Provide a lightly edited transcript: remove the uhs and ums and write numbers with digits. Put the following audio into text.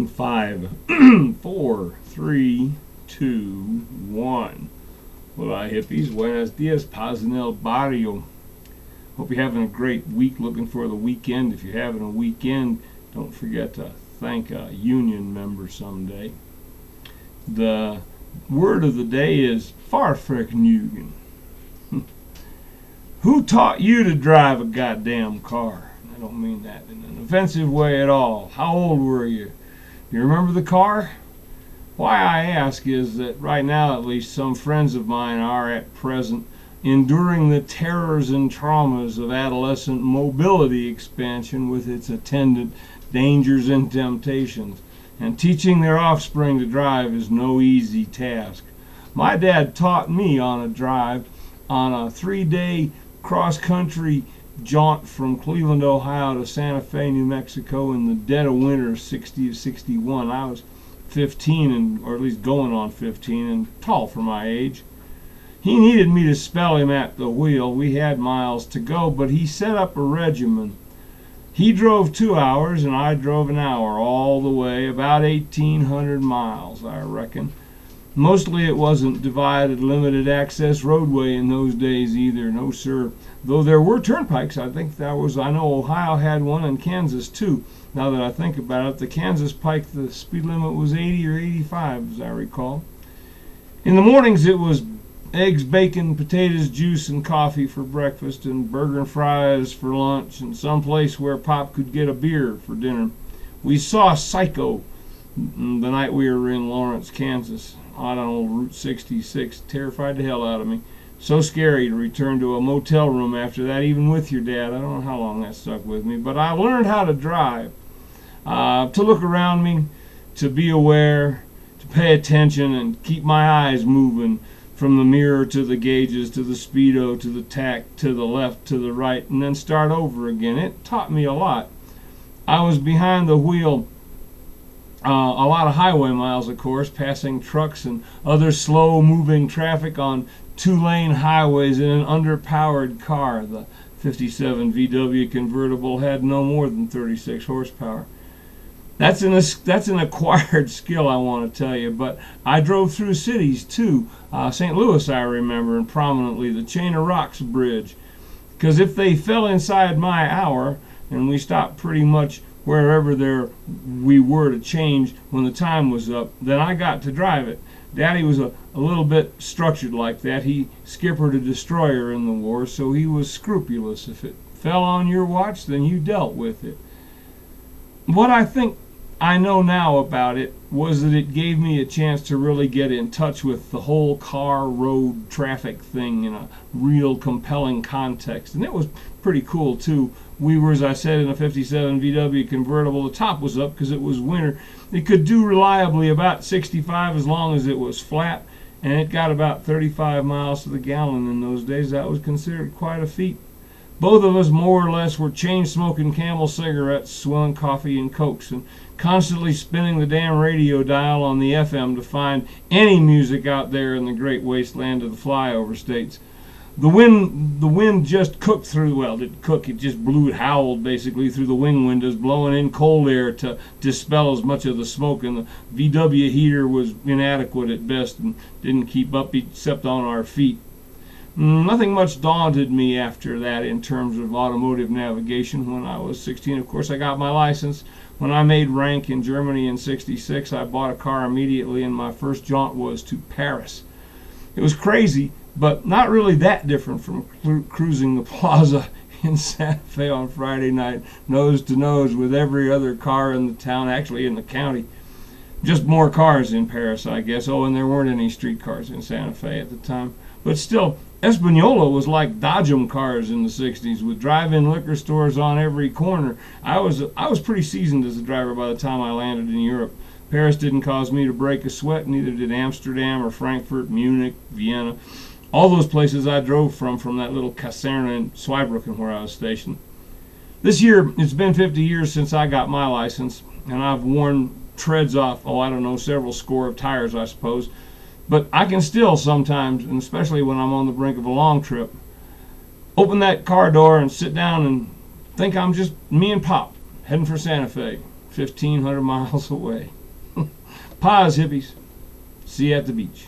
in 5, 4, 3, 2, 1. Hola hippies, buenos dias, paz en el barrio. Hope you're having a great week, looking for the weekend. If you're having a weekend, don't forget to thank a union member someday. The word of the day is Fahrvergnugen. Who taught you to drive a goddamn car? I don't mean that in an offensive way at all. How old were you? You remember the car? Why I ask is that right now at least some friends of mine are at present enduring the terrors and traumas of adolescent mobility expansion with its attendant dangers and temptations. And teaching their offspring to drive is no easy task. My dad taught me on a drive on a 3-day cross-country jaunt from Cleveland, Ohio to Santa Fe, New Mexico in the dead of winter, 60 to 61. I was 15, or at least going on 15, and tall for my age. He needed me to spell him at the wheel. We had miles to go, but he set up a regimen. He drove 2 hours, and I drove an hour all the way, about 1,800 miles, I reckon. Mostly it wasn't divided, limited access roadway in those days either, no sir. Though there were turnpikes, I know Ohio had one and Kansas too. Now that I think about it, the Kansas pike, the speed limit was 80 or 85, as I recall. In the mornings it was eggs, bacon, potatoes, juice, and coffee for breakfast, and burger and fries for lunch, and some place where Pop could get a beer for dinner. We saw Psycho the night we were in Lawrence, Kansas, on old Route 66. Terrified the hell out of me. So scary to return to a motel room after that, even with your dad. I don't know how long that stuck with me, but I learned how to drive, to look around me, to be aware, to pay attention, and keep my eyes moving from the mirror to the gauges, to the speedo, to the tack, to the left, to the right, and then start over again. It taught me a lot. I was behind the wheel a lot of highway miles, of course, passing trucks and other slow-moving traffic on 2-lane highways in an underpowered car. The 57 VW convertible had no more than 36 horsepower. That's an acquired skill, I want to tell you, but I drove through cities too. St. Louis, I remember, and prominently the Chain of Rocks Bridge, because if they fell inside my hour, and we stopped pretty much wherever we were to change when the time was up, then I got to drive it. Daddy was a little bit structured like that. He skippered a destroyer in the war, so he was scrupulous. If it fell on your watch, then you dealt with it. What I think I know now about it was that it gave me a chance to really get in touch with the whole car, road, traffic thing in a real compelling context. And it was pretty cool too. We were, as I said, in a 57 VW convertible. The top was up because it was winter. It could do reliably about 65 as long as it was flat, and it got about 35 miles to the gallon in those days. That was considered quite a feat. Both of us more or less were chain-smoking Camel cigarettes, swilling coffee and Cokes, and constantly spinning the damn radio dial on the FM to find any music out there in the great wasteland of the flyover states. The wind just cooked through, well, it didn't cook, it just blew, it howled basically through the wing windows, blowing in cold air to dispel as much of the smoke, and the VW heater was inadequate at best and didn't keep up except on our feet. Nothing much daunted me after that in terms of automotive navigation. When I was 16, of course, I got my license. When I made rank in Germany in 66, I bought a car immediately, and my first jaunt was to Paris. It was crazy, but not really that different from cruising the plaza in Santa Fe on Friday night, nose to nose with every other car in the town, actually in the county. Just more cars in Paris, I guess. Oh, and there weren't any streetcars in Santa Fe at the time. But still, Espanola was like Dodgem cars in the 60s, with drive-in liquor stores on every corner. I was pretty seasoned as a driver by the time I landed in Europe. Paris didn't cause me to break a sweat, neither did Amsterdam or Frankfurt, Munich, Vienna. All those places I drove from that little Kaserne in Zweibrücken where I was stationed. This year, it's been 50 years since I got my license, and I've worn treads off, several score of tires, I suppose. But I can still sometimes, and especially when I'm on the brink of a long trip, open that car door and sit down and think I'm just me and Pop heading for Santa Fe. 1,500 miles away. Pause, hippies. See you at the beach.